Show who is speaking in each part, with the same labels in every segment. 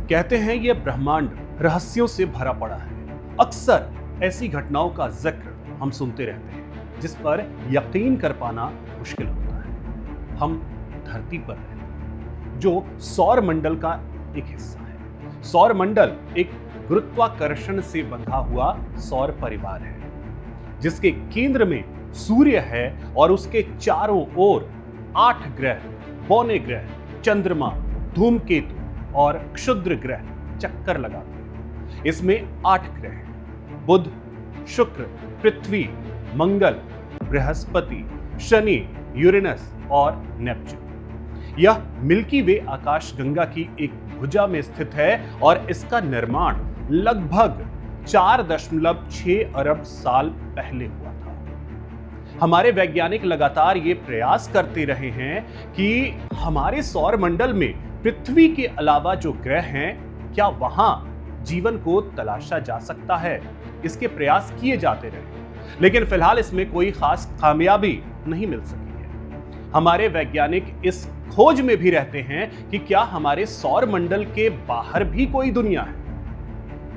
Speaker 1: कहते हैं यह ब्रह्मांड रहस्यों से भरा पड़ा है। अक्सर ऐसी घटनाओं का जिक्र हम सुनते रहते हैं जिस पर यकीन कर पाना मुश्किल होता है। हम धरती पर रहते हैं जो सौर मंडल का एक हिस्सा है। सौर मंडल एक गुरुत्वाकर्षण से बंधा हुआ सौर परिवार है जिसके केंद्र में सूर्य है और उसके चारों ओर 8 ग्रह, बौने ग्रह, चंद्रमा, धूमकेतु और क्षुद्र ग्रह चक्कर लगाते हैं। इसमें 8 ग्रह हैं: बुध, शुक्र, पृथ्वी, मंगल, बृहस्पति, शनि, यूरेनस और नेपच्यून। यह मिल्की वे आकाश गंगा की एक भुजा में स्थित है और इसका निर्माण लगभग 4.6 अरब साल पहले हुआ था। हमारे वैज्ञानिक लगातार ये प्रयास करते रहे हैं कि हमारे सौर मंडल में पृथ्वी के अलावा जो ग्रह हैं, क्या वहां जीवन को तलाशा जा सकता है। इसके प्रयास किए जाते रहे, लेकिन फिलहाल इसमें कोई खास कामयाबी नहीं मिल सकी है। हमारे वैज्ञानिक इस खोज में भी रहते हैं कि क्या हमारे सौर मंडल के बाहर भी कोई दुनिया है।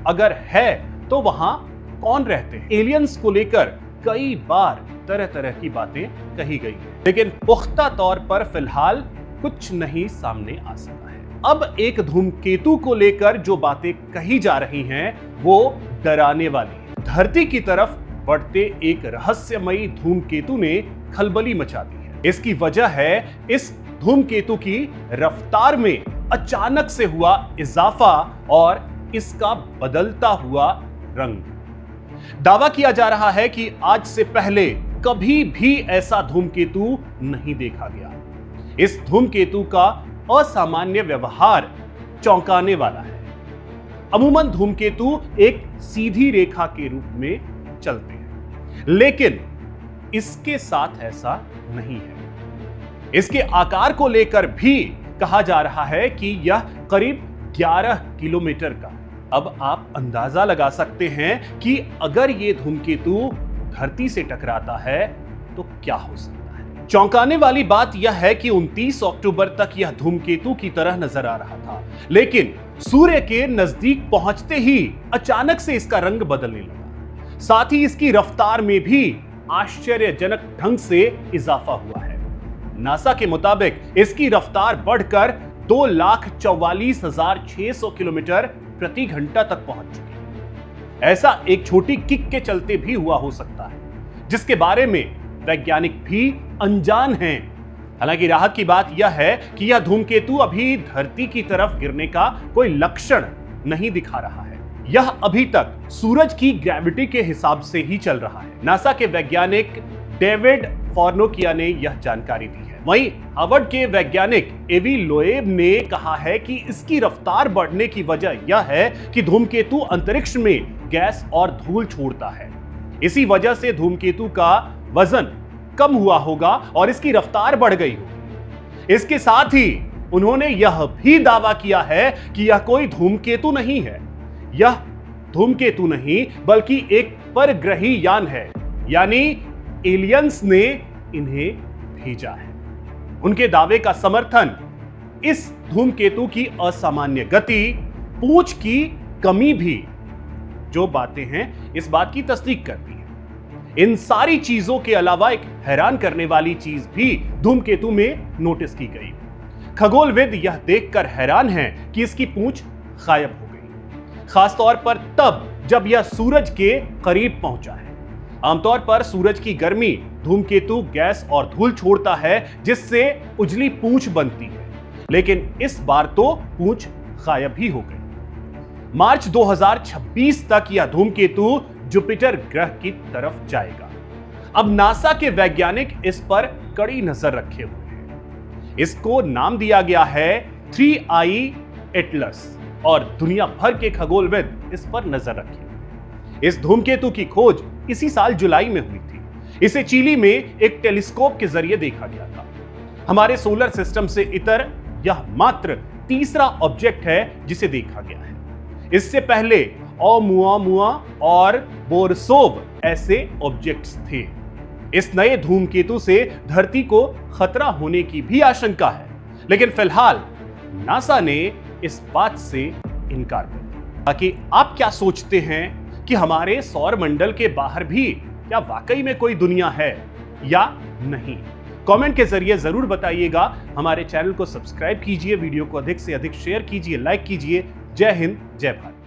Speaker 1: अगर है तो वहां कौन रहते हैं। एलियंस को लेकर कई बार तरह तरह की बातें कही गई हैं, लेकिन पुख्ता तौर पर फिलहाल कुछ नहीं सामने आ सका है। अब एक धूमकेतु को लेकर जो बातें कही जा रही हैं वो डराने वाली है। धरती की तरफ बढ़ते एक रहस्यमयी धूमकेतु ने खलबली मचा दी है। इसकी वजह है इस धूमकेतु की रफ्तार में अचानक से हुआ इजाफा और इसका बदलता हुआ रंग। दावा किया जा रहा है कि आज से पहले कभी भी ऐसा धूमकेतु नहीं देखा गया। इस धूमकेतु का असामान्य व्यवहार चौंकाने वाला है। अमूमन धूमकेतु एक सीधी रेखा के रूप में चलते हैं, लेकिन इसके साथ ऐसा नहीं है। इसके आकार को लेकर भी कहा जा रहा है कि यह करीब 11 किलोमीटर का। अब आप अंदाजा लगा सकते हैं कि अगर यह धूमकेतु धरती से टकराता है तो क्या हो सकता है। चौंकाने वाली बात यह है कि 29 अक्टूबर तक यह धूमकेतु की तरह नजर आ रहा था, लेकिन सूर्य के नजदीक पहुंचते ही अचानक से इसका रंग बदलने लगा। साथ ही इसकी रफ्तार में भी आश्चर्यजनक ढंग से इजाफा हुआ है। नासा के मुताबिक इसकी रफ्तार बढ़कर 2,44,600 किलोमीटर प्रति घंटा तक पहुंच चुकी है। ऐसा एक छोटी किक के चलते भी हुआ हो सकता है, जिसके बारे में वैज्ञानिक भी अनजान हैं। हालांकि राहत की बात यह है कि यह धूमकेतु अभी धरती की तरफ गिरने का कोई लक्षण नहीं दिखा रहा है। यह अभी तक सूरज की ग्रेविटी के हिसाब से ही चल रहा है। नासा के वैज्ञानिक डेविड फॉर्नोकिया ने यह जानकारी दी है। वहीं हार्वर्ड के वैज्ञानिक एवी लोएब ने कहा है कि इसकी रफ्तार बढ़ने की वजह यह है कि धूमकेतु अंतरिक्ष में गैस और धूल छोड़ता है। इसी वजह से धूमकेतु का वजन कम हुआ होगा और इसकी रफ्तार बढ़ गई होगी। इसके साथ ही उन्होंने यह भी दावा किया है कि यह कोई धूमकेतु नहीं है। यह धूमकेतु नहीं बल्कि एक परग्रही यान है, यानी एलियंस ने इन्हें भेजा है। उनके दावे का समर्थन इस धूमकेतु की असामान्य गति, पूंछ की कमी भी जो बातें हैं इस बात की तस्दीक करती है। इन सारी चीजों के अलावा एक हैरान करने वाली चीज भी धूमकेतु में नोटिस की गई। खगोलविद यह देखकर हैरान हैं कि इसकी पूंछ गायब हो गई, खासतौर पर तब जब यह सूरज के करीब पहुंचा है। आमतौर पर सूरज की गर्मी धूमकेतु गैस और धूल छोड़ता है, जिससे उजली पूंछ बनती है, लेकिन इस बार तो पूंछ गायब ही हो गई। मार्च 2026 तक यह धूमकेतु जुपिटर ग्रह की तरफ जाएगा। अब नासा के वैज्ञानिक इस पर कड़ी नजर रखे हुए हैं। इसको नाम दिया गया है 3I एटलस और दुनिया भर के खगोलविद इस पर नजर रखे हुए हैं। इस धूमकेतु की खोज इसी साल जुलाई में हुई थी। इसे चिली में एक टेलीस्कोप के जरिए देखा गया था। हमारे सोलर सिस्टम से इतर यह मात्र तीसरा ऑब्जेक्ट है जिसे देखा गया है। इससे पहले ओमुआमुआ और बोरसोव ऐसे ऑब्जेक्ट्स थे। इस नए धूमकेतु से धरती को खतरा होने की भी आशंका है, लेकिन फिलहाल नासा ने इस बात से इनकार करें। ताकि आप क्या सोचते हैं कि हमारे सौर मंडल के बाहर भी क्या वाकई में कोई दुनिया है या नहीं? कमेंट के जरिए जरूर बताइएगा। हमारे चैनल को सब्सक्राइब कीजिए, वीडियो को अधिक से अधिक शेयर कीजिए, लाइक कीजिए। जय हिंद, जय भारत।